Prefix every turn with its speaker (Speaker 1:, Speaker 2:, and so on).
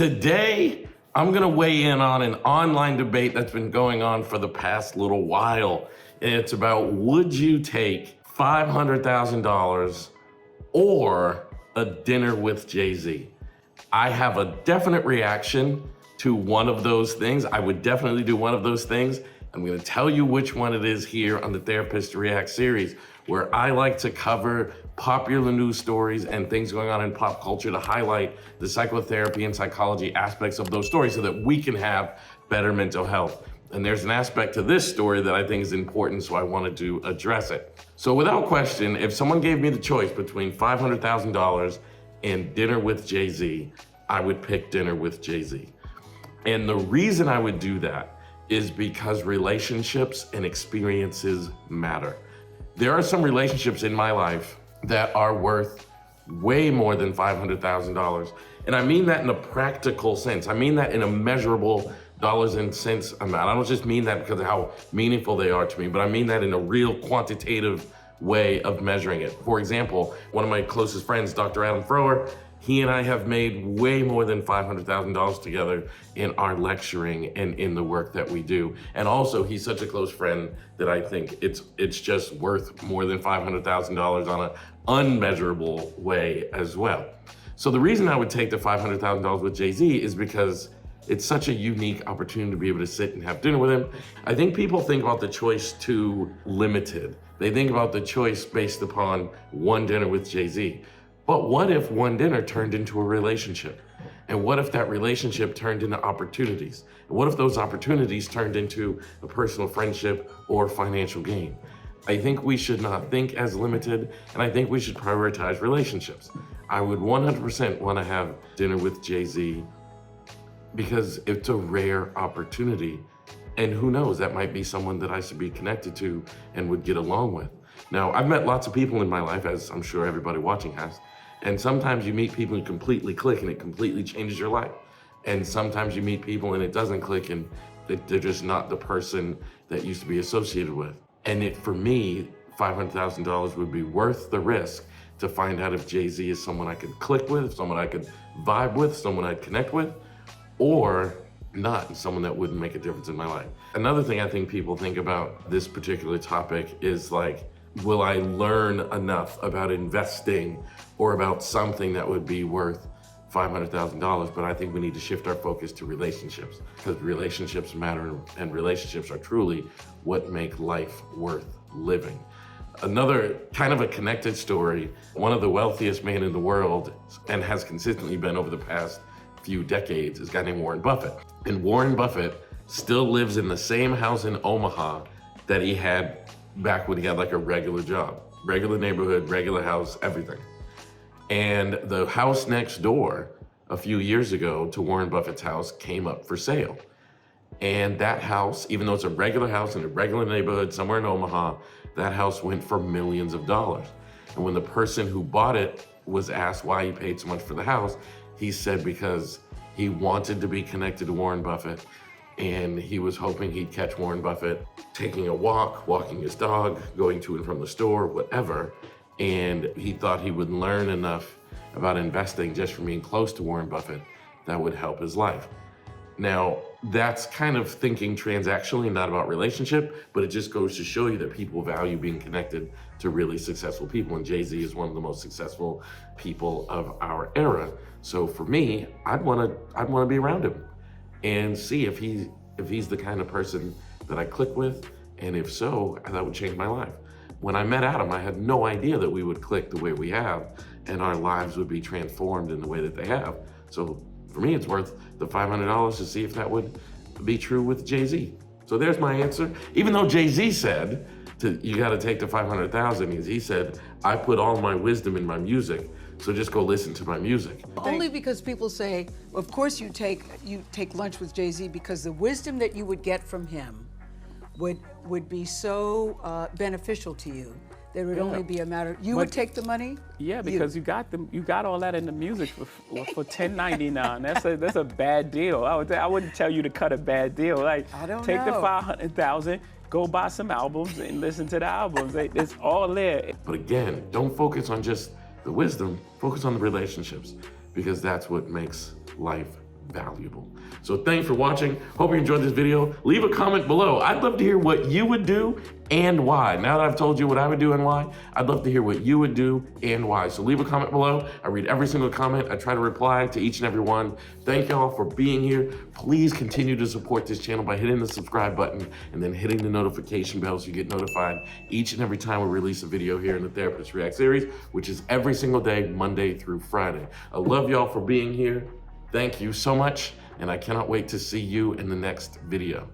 Speaker 1: Today, I'm gonna weigh in on an online debate that's been going on for the past little while. It's about, would you take $500,000 or a dinner with Jay-Z? I have a definite reaction to one of those things. I would definitely do one of those things. I'm gonna tell you which one it is here on the Therapist React series, where I like to cover popular news stories and things going on in pop culture to highlight the psychotherapy and psychology aspects of those stories so that we can have better mental health. And there's an aspect to this story that I think is important, so I wanted to address it. So without question, if someone gave me the choice between $500,000 and dinner with Jay-Z, I would pick dinner with Jay-Z. And the reason I would do that is because relationships and experiences matter. There are some relationships in my life that are worth way more than $500,000. And I mean that in a practical sense. I mean that in a measurable dollars and cents amount. I don't just mean that because of how meaningful they are to me, but I mean that in a real quantitative way of measuring it. For example, one of my closest friends, Dr. Adam Frower, he and I have made way more than $500,000 together in our lecturing and in the work that we do. And also, he's such a close friend that I think it's just worth more than $500,000 on an unmeasurable way as well. So the reason I would take the $500,000 with Jay-Z is because it's such a unique opportunity to be able to sit and have dinner with him. I think people think about the choice too limited. They think about the choice based upon one dinner with Jay-Z. But what if one dinner turned into a relationship? And what if that relationship turned into opportunities? And what if those opportunities turned into a personal friendship or financial gain? I think we should not think as limited, and I think we should prioritize relationships. I would 100% want to have dinner with Jay-Z because it's a rare opportunity. And who knows, that might be someone that I should be connected to and would get along with. Now, I've met lots of people in my life, as I'm sure everybody watching has, and sometimes you meet people and completely click and it completely changes your life. And sometimes you meet people and it doesn't click and they're just not the person that used to be associated with. And for me, $500,000 would be worth the risk to find out if Jay-Z is someone I could click with, someone I could vibe with, someone I'd connect with, or not, someone that wouldn't make a difference in my life. Another thing I think people think about this particular topic is like, will I learn enough about investing or about something that would be worth $500,000? But I think we need to shift our focus to relationships, because relationships matter and relationships are truly what make life worth living. Another kind of a connected story, one of the wealthiest men in the world, and has consistently been over the past few decades, is a guy named Warren Buffett. And Warren Buffett still lives in the same house in Omaha that he had back when he had like a regular job, regular neighborhood, regular house, everything. And the house next door a few years ago to Warren Buffett's house came up for sale. And that house, even though it's a regular house in a regular neighborhood somewhere in Omaha, that house went for millions of dollars. And when the person who bought it was asked why he paid so much for the house, he said because he wanted to be connected to Warren Buffett, and he was hoping he'd catch Warren Buffett taking a walk, walking his dog, going to and from the store, whatever. And he thought he would learn enough about investing just from being close to Warren Buffett that would help his life. Now, that's kind of thinking transactionally, not about relationship, but it just goes to show you that people value being connected to really successful people. And Jay-Z is one of the most successful people of our era. So for me, I'd want to be around him and see if he's the kind of person that I click with, and if so, that would change my life. When I met Adam, I had no idea that we would click the way we have, and our lives would be transformed in the way that they have. So for me, it's worth the $500 to see if that would be true with Jay-Z. So there's my answer. Even though Jay-Z said, you got to take the $500,000, he said, I put all my wisdom in my music, so just go listen to my music.
Speaker 2: Only because people say, of course you take lunch with Jay-Z, because the wisdom that you would get from him would be so beneficial to you. There would only be a matter. You would take the money.
Speaker 3: Yeah, because you got all that in the music for $10.99. That's a bad deal. I wouldn't tell you to cut a bad deal. Like,
Speaker 2: I don't
Speaker 3: take
Speaker 2: know.
Speaker 3: the $500,000, go buy some albums and listen to the albums. It's all there.
Speaker 1: But again, don't focus on just the wisdom. Focus on the relationships, because that's what makes life valuable. So thanks for watching. Hope you enjoyed this video. Leave a comment below. I'd love to hear what you would do and why. Now that I've told you what I would do and why, I'd love to hear what you would do and why. So leave a comment below. I read every single comment. I try to reply to each and every one. Thank y'all for being here. Please continue to support this channel by hitting the subscribe button and then hitting the notification bell so you get notified each and every time we release a video here in the Therapist React series, which is every single day, Monday through Friday. I love y'all for being here. Thank you so much, and I cannot wait to see you in the next video.